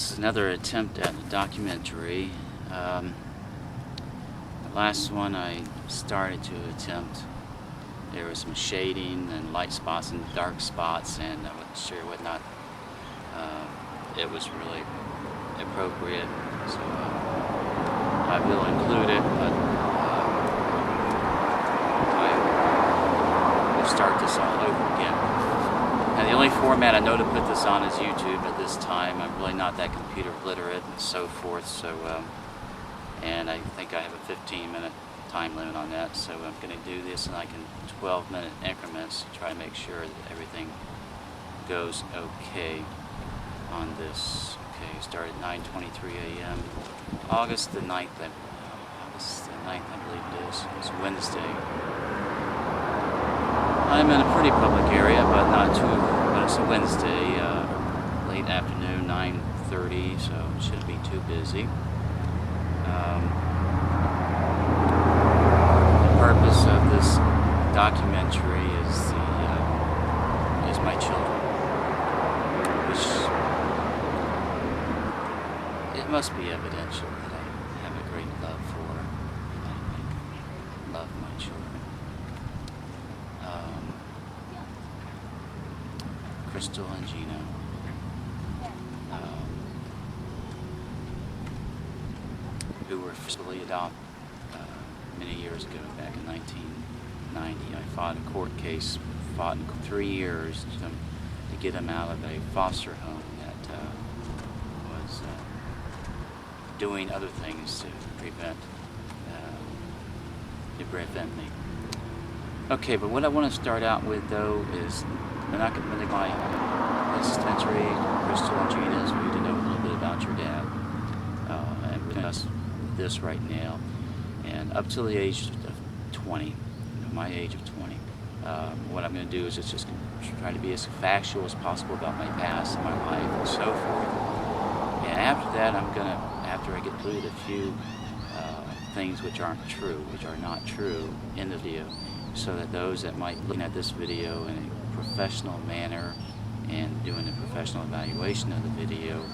This is another attempt at a documentary. The last one I started to attempt, there was some shading and light spots and dark spots, and I wasn't sure whether or not it was really appropriate, so I will include it, but I will start this all over again. Now, the only format I know to put this on is YouTube at this time. I'm really not that computer literate and so forth, so and I think I have a 15-minute time limit on that, so I'm going to do this in 12-minute increments to try to make sure that everything goes okay on this. Okay, started at 9:23 a.m. August the 9th, I believe it is. It's Wednesday. I'm in a pretty public area, but not too, but it's a Wednesday, late afternoon, 9:30, so it shouldn't be too busy. The purpose of this documentary is my children, which it must be evidential that I have a great love for. I love my children. Crystal and Gina. Who were forcibly adopted many years ago, back in 1990. I fought a court case, fought in 3 years to get them out of a foster home that was doing other things to prevent me. Okay, but what I want to start out with, though, is I'm not going to my dispensary, Crystal and Gina, is for you to know a little bit about your dad. And we're discuss this right now. And up to the age of 20, my age of 20, what I'm going to do is just try to be as factual as possible about my past and my life and so forth. And after that, after I get through a few things which aren't true, which are not true in the video, so that those that might be looking at this video in a professional manner and doing a professional evaluation of the video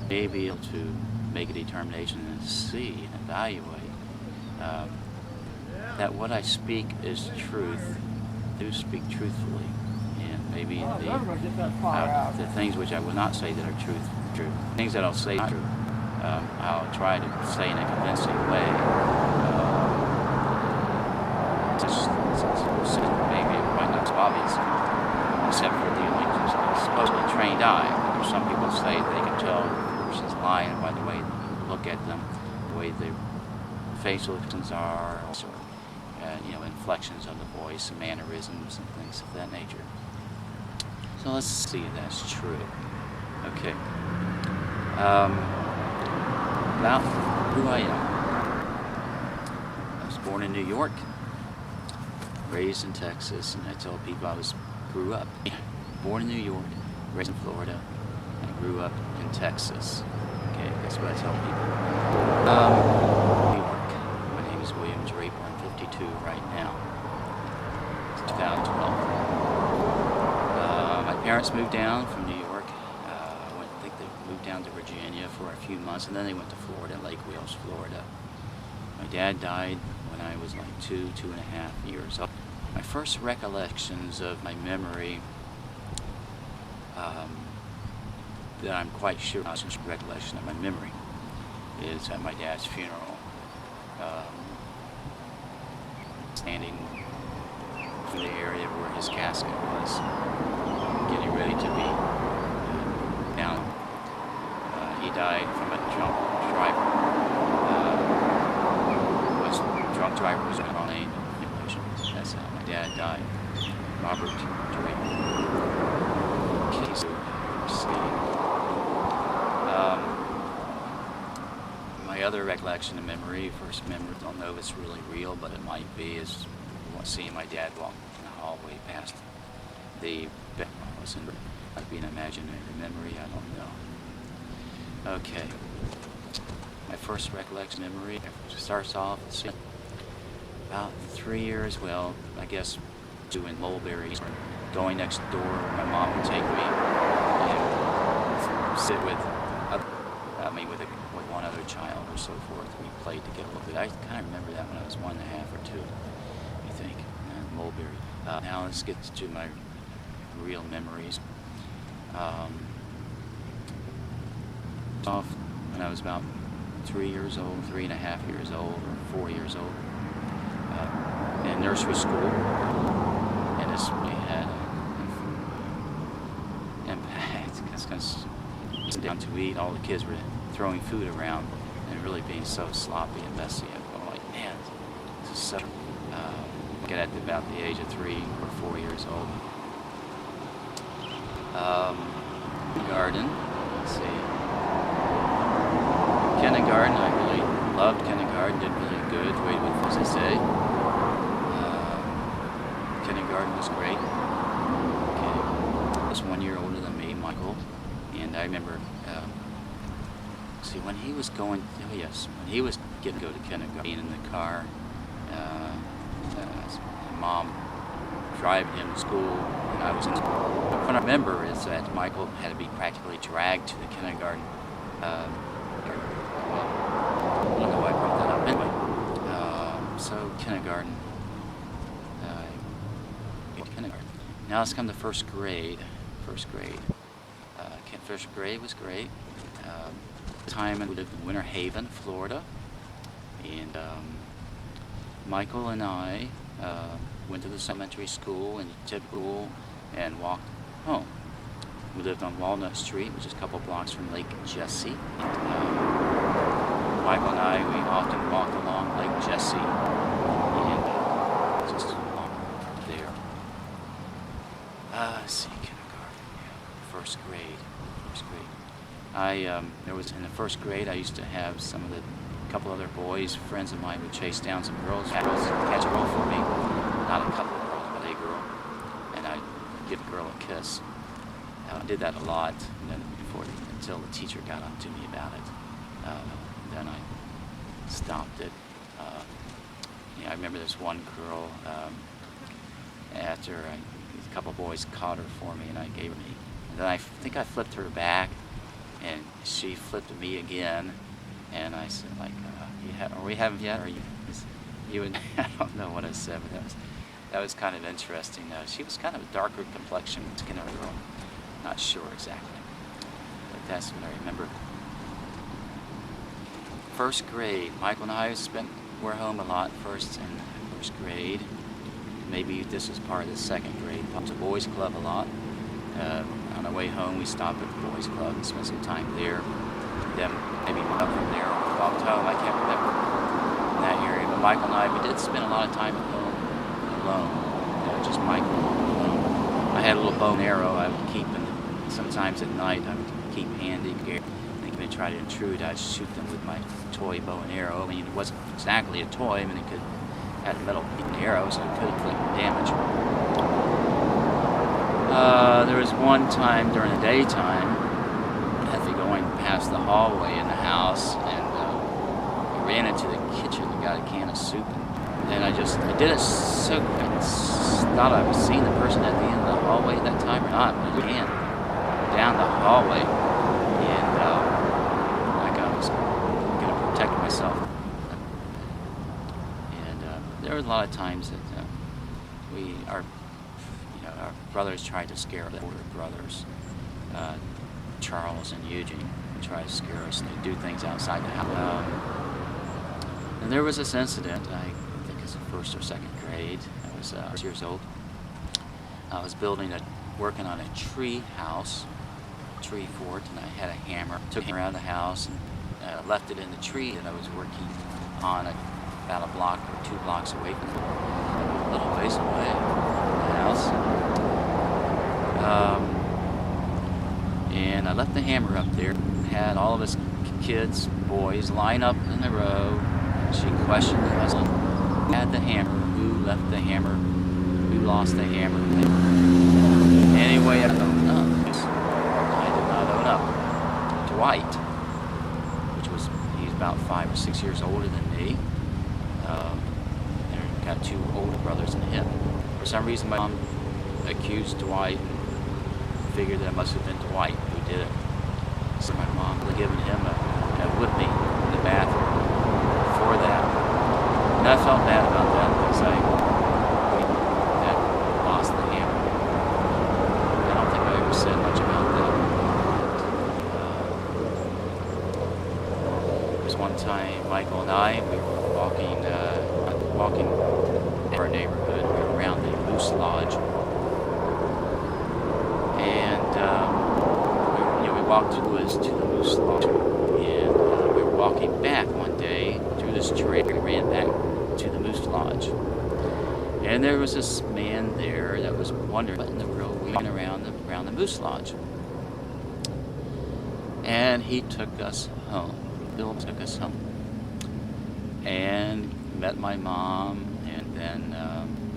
may be able to make a determination and see and evaluate that what I speak is truth. I do speak truthfully, and maybe the things which I will not say that are true. Things that I'll say are true, I'll try to say in a convincing way. Maybe it might not be obvious, except for the supposedly trained eye. Some people say they can tell a person's lying by the way they look at them, the way their facial expressions are, also, inflections of the voice, and mannerisms, and things of that nature. So let's see if that's true. Okay. About who I am. I was born in New York, raised in Texas, and I tell people grew up. Born in New York, raised in Florida, and grew up in Texas. Okay, that's what I tell people. New York. My name is William Draper. I'm 52 right now. It's 2012. My parents moved down from New York. I think they moved down to Virginia for a few months, and then they went to Florida, Lake Wales, Florida. My dad died when I was 2.5 years old. My first recollections of my memory, that I'm quite sure recollection of my memory, is at my dad's funeral. Standing in the area where his casket was, getting ready to be down. He died from a drunk driver. Drunk driver was on a manipulation. That's how my dad died. Robert Draper. Case my other recollection of memory, first memory, don't know if it's really real, but it might be, is seeing my dad walk in the hallway past the bed. Might be an imaginary memory, I don't know. Okay. My first recollection memory starts off, let's see, about 3 years, well, I guess, doing mulberries, going next door where my mom would take me and sit with me with one other child or so forth. We played together a little bit. I kind of remember that when I was 1.5 or 2, I think, Mulberry. Now let's get to my real memories. Off when I was about 3 years old, 3.5 years old, or 4 years old, in nursery school, and this really had an impact because down to eat, all the kids were throwing food around and really being so sloppy and messy. I'm like, man, this is so. Get at about the age of 3 or 4 years old. Garden. Let's see. Kindergarten, I really loved kindergarten, did really good, way with, as I say. Kindergarten was great. Okay. He was 1 year older than me, Michael, and I remember, see, when he was going, oh yes, when he was getting to go to kindergarten, being in the car, Mom driving him to school, and I was in school. What I remember is that Michael had to be practically dragged to the kindergarten. Well, I don't know why I brought that up. Anyway, so kindergarten. Now let's come to first grade. First grade. First grade was great. Time we lived in Winter Haven, Florida, and Michael and I went to the elementary school and typical and walked home. We lived on Walnut Street, which is a couple blocks from Lake Jessie. Michael and I, we often walked along Lake Jessie, and just along there. Let's see, kindergarten, yeah, first grade. There was in the first grade, I used to have a couple other boys, friends of mine, would chase down some girls, catch a girl for me. Not a couple of girls, but a girl, and I'd give a girl a kiss. I did that a lot, and then until the teacher got on to me about it. Then I stopped it. I remember this one girl, after a couple of boys caught her for me, and I gave her me. And then I think I flipped her back, and she flipped me again, and I said, like, are we having yet? Or you would, I don't know what I said, but that was kind of interesting. She was kind of a darker complexion, skin of a girl. Not sure exactly, but that's what I remember. First grade, Michael and I were home a lot first grade. Maybe this was part of the second grade. It was a boys club a lot. On our way home, we stopped at the boys club and spent some time there. Then maybe went up from there or walked home. I can't remember in that area. But Michael and I, we did spend a lot of time at home alone. Just Michael alone. I had a little bow and arrow I would keep, and sometimes at night I would keep handy. Thinking to try to intrude, I'd shoot them with my toy bow and arrow. I mean, it wasn't exactly a toy. I mean, it had a metal arrow, so it could inflict damage. There was one time during the daytime, as we going past the hallway in the house, and we ran into the kitchen and got a can of soup. And I did it so quick. I thought I was seeing the person at the end of the hallway at that time or not, but I ran down the hallway, and like I was going to protect myself. And there were a lot of times that our brothers tried to scare the older brothers, Charles and Eugene, and try to scare us. They'd do things outside the house. And there was this incident, I think it's the first or second grade. I was 6 years old. I was working on a tree house, tree fort, and I had a hammer. Took it around the house and left it in the tree that I was working on about a block or 2 blocks away from it, a little ways away from the house. And I left the hammer up there. Had all of us kids, boys, line up in a row. She questioned the husband. Had the hammer. Who left the hammer? Who lost the hammer? Anyway, I don't know. I did not own up. Dwight, he's about 5 or 6 years older than me. And got 2 older brothers than him. For some reason, my mom accused Dwight. Figured that it must have been Dwight who did it. So my mom had given him a whipped me in the bathroom for that. And I felt bad about that because I lost the hammer. I don't think I ever said much about that. There was one time Michael and I, we were walking in our neighborhood. We were around the Moose Lodge. And we walked to the Moose Lodge. And we were walking back one day through this Draper. We ran back to the Moose Lodge. And there was this man there that was wondering what in the world we went around the Moose Lodge. And he took us home. Bill took us home. And met my mom, and then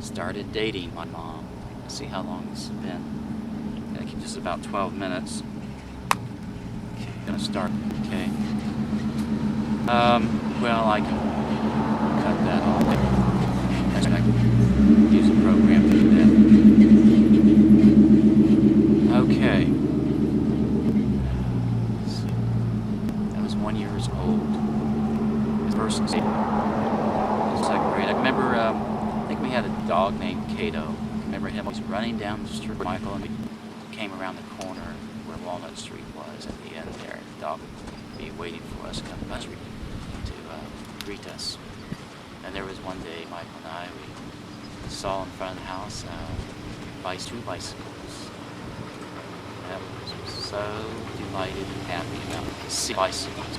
started dating my mom. Let's see how long this has been. I think just about 12 minutes. Okay, gonna start. Okay. Well, I can cut that off. I can use a program to do that. Okay. Let's see. I was 1 year old. His first day. Second grade. I remember, I think we had a dog named Cato. I remember him always running down the street with Michael, and we came around the corner where Walnut Street was at the end there, and the dog would be waiting for us to come down the street to greet us. And there was one day, Michael and I, we saw in front of the house two bicycles. And I was so delighted and happy about seeing bicycles.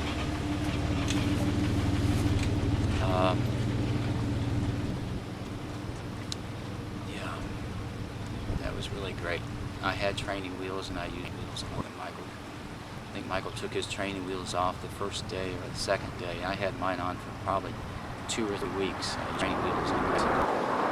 That was really great. I had training wheels, and I used wheels more than Michael. I think Michael took his training wheels off the first day or the second day. I had mine on for probably 2 or 3 weeks. Training wheels on.